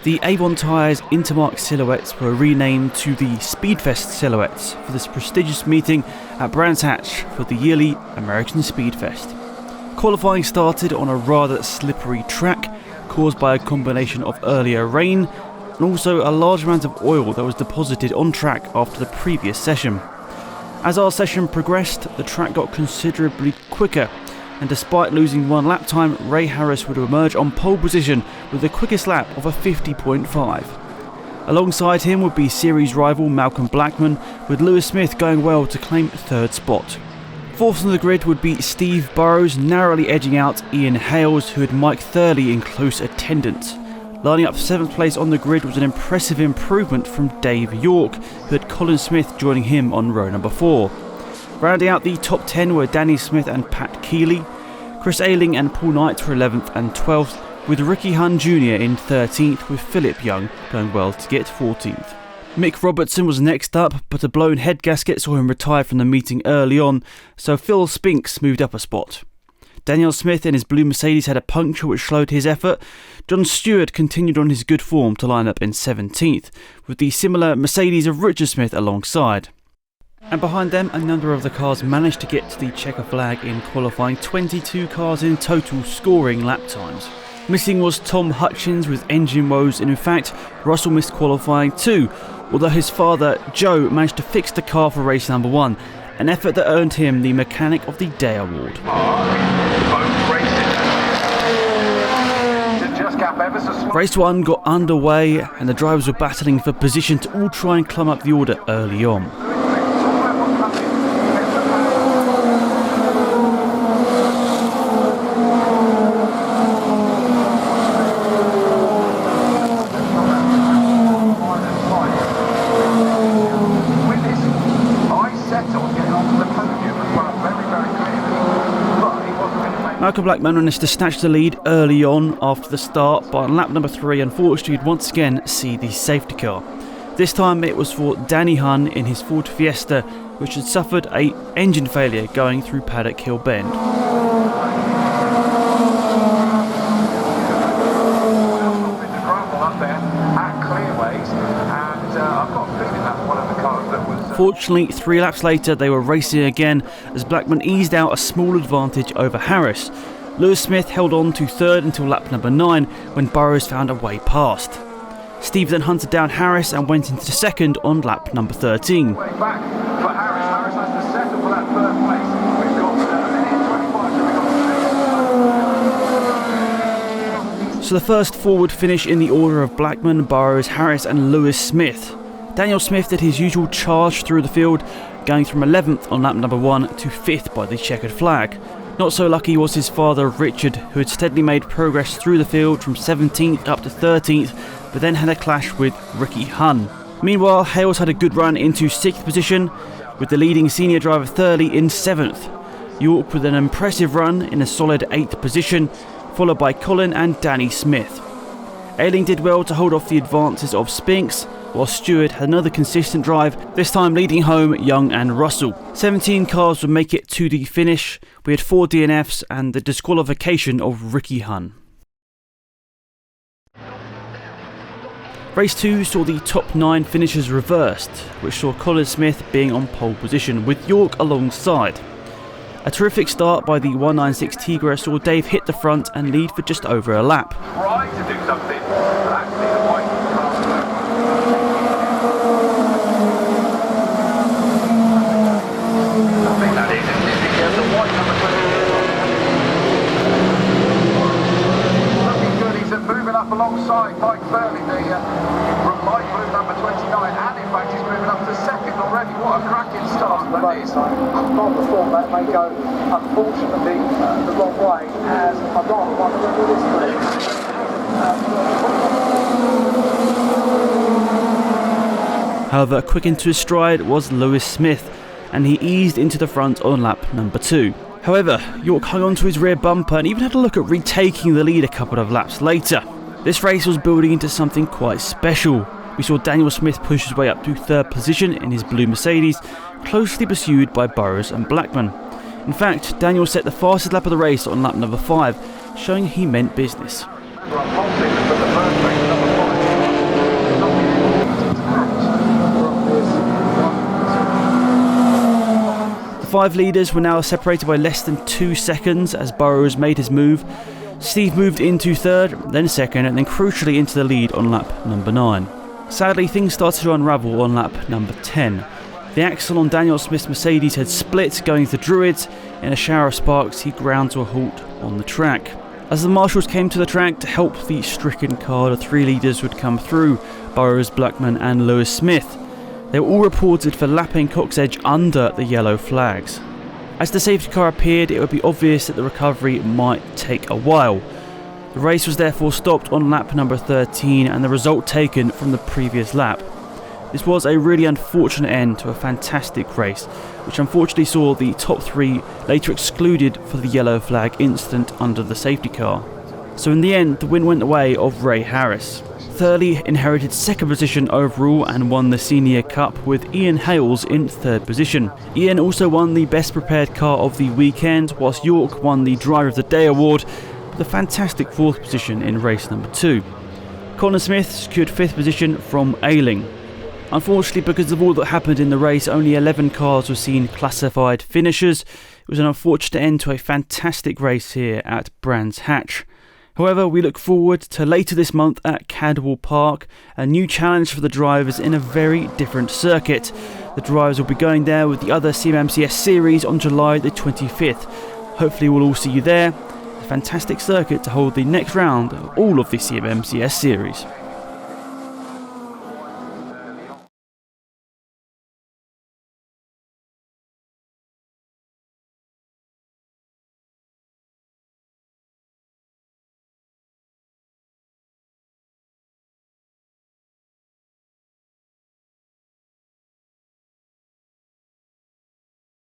The Avon Tyres Intermarque silhouettes were renamed to the Speedfest silhouettes for this prestigious meeting at Brands Hatch for the yearly American Speedfest. Qualifying started on a rather slippery track caused by a combination of earlier rain and also a large amount of oil that was deposited on track after the previous session. As our session progressed, the track got considerably quicker, and despite losing one lap time, Ray Harris would emerge on pole position with the quickest lap of a 50.5. Alongside him would be series rival Malcolm Blackman, with Lewis Smith going well to claim third spot. Fourth on the grid would be Steve Burrows, narrowly edging out Ian Hales, who had Mike Thurley in close attendance. Lining up 7th place on the grid was an impressive improvement from Dave York, who had Colin Smith joining him on row number 4. Rounding out the top 10 were Danny Smith and Pat Keeley. Chris Ayling and Paul Knight were 11th and 12th, with Ricky Hunn Jr. in 13th, with Philip Young going well to get 14th. Mick Robertson was next up, but a blown head gasket saw him retire from the meeting early on, so Phil Spinks moved up a spot. Daniel Smith in his blue Mercedes had a puncture which slowed his effort. John Stewart continued on his good form to line up in 17th, with the similar Mercedes of Richard Smith alongside. And behind them, a number of the cars managed to get to the checker flag in qualifying, 22 cars in total scoring lap times. Missing was Tom Hutchins with engine woes, and in fact, Russell missed qualifying too, although his father, Joe, managed to fix the car for race number 1, an effort that earned him the Mechanic of the Day award. Race 1 got underway and the drivers were battling for position to all try and climb up the order early on. Malcolm Blackman managed to snatch the lead early on after the start, but on lap number 3 unfortunately would once again see the safety car. This time it was for Danny Hunn in his Ford Fiesta, which had suffered an engine failure going through Paddock Hill Bend. Fortunately, 3 laps later they were racing again as Blackman eased out a small advantage over Harris. Lewis Smith held on to 3rd until lap number 9 when Burrows found a way past. Steve then hunted down Harris and went into 2nd on lap number 13. So the first forward finish in the order of Blackman, Burrows, Harris and Lewis Smith. Daniel Smith did his usual charge through the field, going from 11th on lap number 1 to 5th by the checkered flag. Not so lucky was his father Richard, who had steadily made progress through the field from 17th up to 13th, but then had a clash with Ricky Hunn. Meanwhile, Hales had a good run into 6th position, with the leading senior driver Thurley in 7th. York with an impressive run in a solid 8th position, followed by Colin and Danny Smith. Ayling did well to hold off the advances of Spinks, while Stewart had another consistent drive, this time leading home Young and Russell. 17 cars would make it to the finish. We had 4 DNFs and the disqualification of Ricky Hunn. Race 2 saw the top 9 finishers reversed, which saw Colin Smith being on pole position with York alongside. A terrific start by the 196 Tigra saw Dave hit the front and lead for just over a lap. Try to do something. Alongside Mike Birley, the light blue number 29, and in fact he's moving up to 2nd already. What a cracking start that is. Not before that may go, unfortunately, the wrong way, as I've got one of this. However, quick into his stride was Lewis Smith, and he eased into the front on lap number 2. However, York hung on to his rear bumper and even had a look at retaking the lead a couple of laps later. This race was building into something quite special. We saw Daniel Smith push his way up to 3rd position in his blue Mercedes, closely pursued by Burrows and Blackman. In fact, Daniel set the fastest lap of the race on lap number 5, showing he meant business. Right, pole position for the first race, number 5. 5 leaders were now separated by less than 2 seconds as Burrows made his move. Steve moved into 3rd, then 2nd, and then crucially into the lead on lap number 9. Sadly, things started to unravel on lap number 10. The axle on Daniel Smith's Mercedes had split going to Druids. In a shower of sparks, he ground to a halt on the track. As the marshals came to the track to help the stricken car, the 3 leaders would come through: Burrows, Blackman and Lewis Smith. They were all reported for lapping Cox Edge under the yellow flags. As the safety car appeared, it would be obvious that the recovery might take a while. The race was therefore stopped on lap number 13 and the result taken from the previous lap. This was a really unfortunate end to a fantastic race, which unfortunately saw the top 3 later excluded for the yellow flag incident under the safety car. So in the end, the win went the way of Ray Harris. Thurley inherited 2nd position overall and won the Senior Cup, with Ian Hales in 3rd position. Ian also won the Best Prepared Car of the weekend, whilst York won the Driver of the Day award with a fantastic 4th position in race number 2. Connor Smith secured 5th position from Ayling. Unfortunately, because of all that happened in the race, only 11 cars were seen classified finishers. It was an unfortunate end to a fantastic race here at Brands Hatch. However, we look forward to later this month at Cadwell Park, a new challenge for the drivers in a very different circuit. The drivers will be going there with the other CMMCS series on July the 25th. Hopefully we'll all see you there. A fantastic circuit to hold the next round of all of the CMMCS series.